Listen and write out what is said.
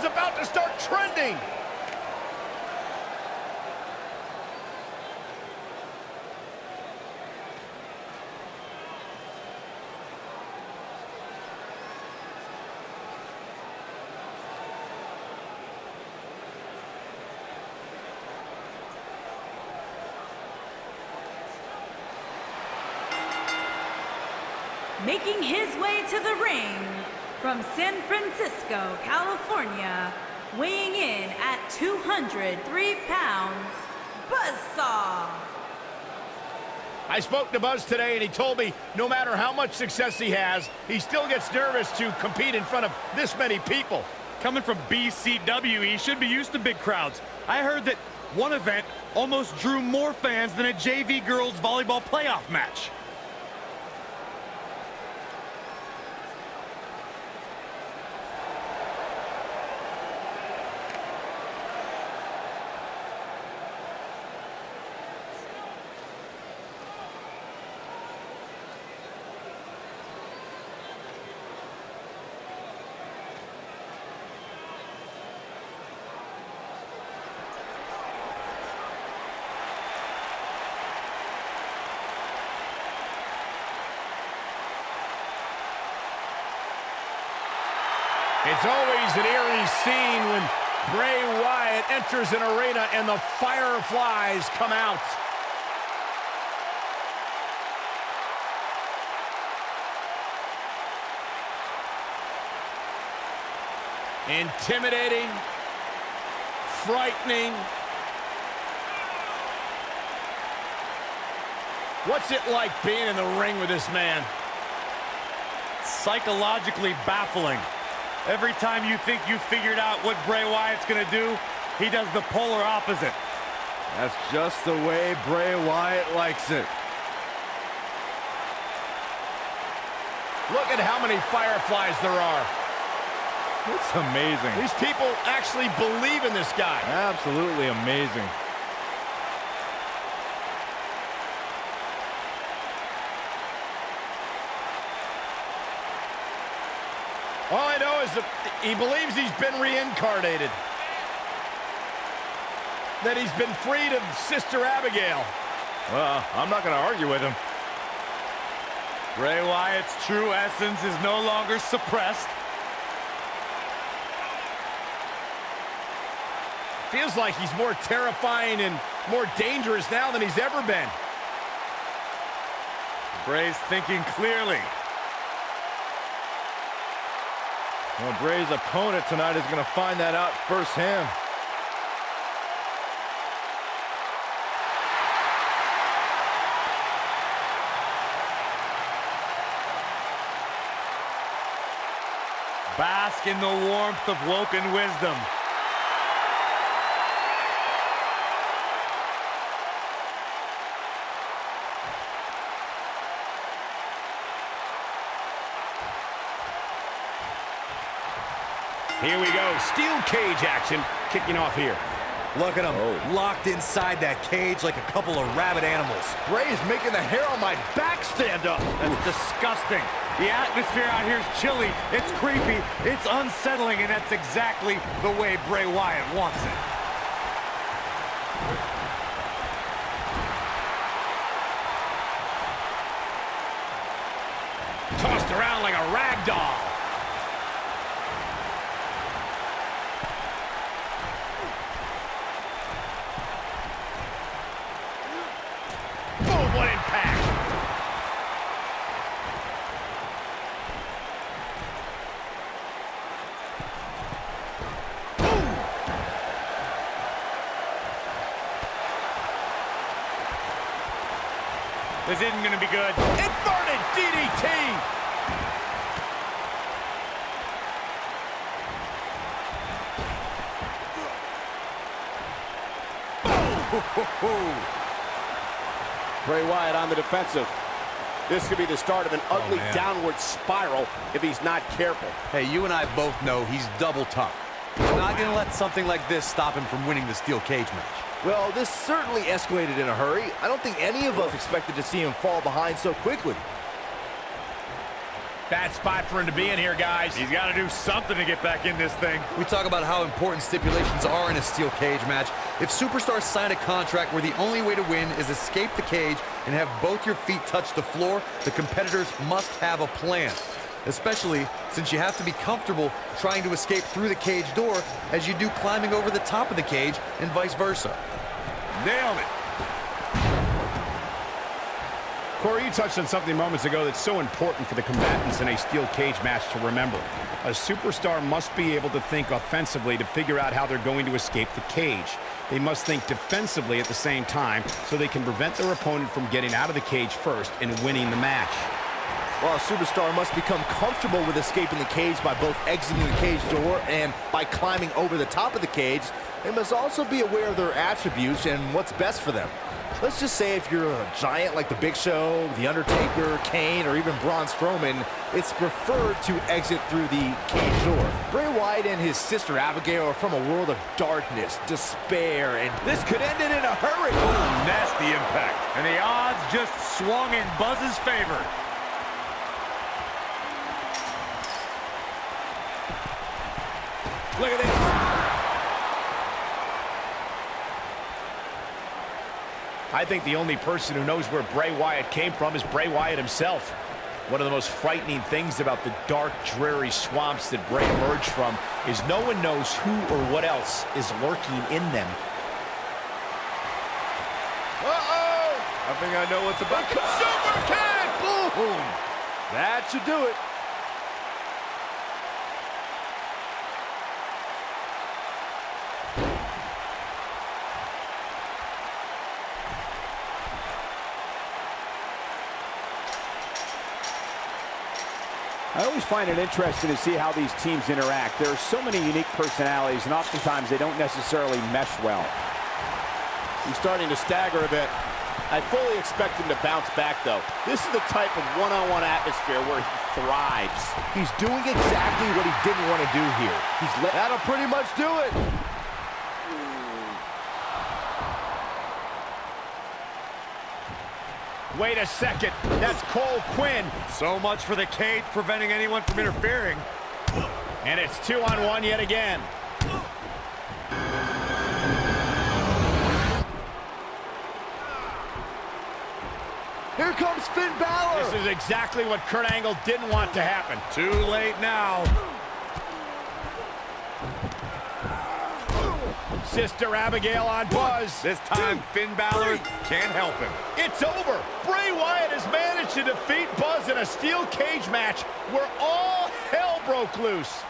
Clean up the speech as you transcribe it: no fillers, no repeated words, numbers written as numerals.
is about to start trending. Making his way to the ring from San Francisco, California, weighing in at 203 pounds, Buzzsaw. I spoke to Buzz today, and he told me no matter how much success he has, he still gets nervous to compete in front of this many people. Coming from BCW, he should be used to big crowds. I heard that one event almost drew more fans than a JV girls volleyball playoff match. It's always an eerie scene when Bray Wyatt enters an arena and the fireflies come out. Intimidating, frightening. What's it like being in the ring with this man? Psychologically baffling. Every time you think you figured out what Bray Wyatt's gonna do, he does the polar opposite. That's just the way Bray Wyatt likes it. Look at how many fireflies there are. It's amazing. These people actually believe in this guy. Absolutely amazing. All I know is that he believes he's been reincarnated. That he's been freed of Sister Abigail. Well, I'm not going to argue with him. Bray Wyatt's true essence is no longer suppressed. Feels like he's more terrifying and more dangerous now than he's ever been. Bray's thinking clearly. Well, Bray's opponent tonight is going to find that out firsthand. Bask in the warmth of Woken wisdom. Here we go, steel cage action kicking off here. Look at him, locked inside that cage like a couple of rabid animals. Bray is making the hair on my back stand up. That's disgusting. The atmosphere out here is chilly, it's creepy, it's unsettling, and that's exactly the way Bray Wyatt wants it. Tossed around like a rag doll. Boom, what impact. Boom. This isn't going to be good. Inverted DDT. Bray Wyatt on the defensive. This could be the start of an ugly downward spiral if he's not careful. Hey, you and I both know he's double tough. He's not going to let something like this stop him from winning the steel cage match. Well, this certainly escalated in a hurry. I don't think any of us expected to see him fall behind so quickly. Bad spot for him to be in here, guys. He's got to do something to get back in this thing. We talk about how important stipulations are in a steel cage match. If superstars sign a contract where the only way to win is escape the cage and have both your feet touch the floor, the competitors must have a plan. Especially since you have to be comfortable trying to escape through the cage door as you do climbing over the top of the cage and vice versa. Nailed it. Corey, you touched on something moments ago that's so important for the combatants in a steel cage match to remember. A superstar must be able to think offensively to figure out how they're going to escape the cage. They must think defensively at the same time so they can prevent their opponent from getting out of the cage first and winning the match. Well, a superstar must become comfortable with escaping the cage by both exiting the cage door and by climbing over the top of the cage. They must also be aware of their attributes and what's best for them. Let's just say if you're a giant like The Big Show, The Undertaker, Kane, or even Braun Strowman, it's preferred to exit through the cage door. Bray Wyatt and his sister Abigail are from a world of darkness, despair, and this could end it in a hurry. Ooh, nasty impact. And the odds just swung in Buzz's favor. Look at this. I think the only person who knows where Bray Wyatt came from is Bray Wyatt himself. One of the most frightening things about the dark, dreary swamps that Bray emerged from is no one knows who or what else is lurking in them. Uh-oh! I think I know what's about to Super kick! Boom. That should do it. I always find it interesting to see how these teams interact. There are so many unique personalities, and oftentimes they don't necessarily mesh well. He's starting to stagger a bit. I fully expect him to bounce back, though. This is the type of one-on-one atmosphere where he thrives. He's doing exactly what he didn't want to do here. That'll pretty much do it. Wait a second. That's Cole Quinn. So much for the cage preventing anyone from interfering. And it's 2-on-1 yet again. Here comes Finn Balor. This is exactly what Kurt Angle didn't want to happen. Too late now. Sister Abigail on Buzz. This time, Finn Balor can't help him. It's over. Bray Wyatt has managed to defeat Buzz in a steel cage match where all hell broke loose.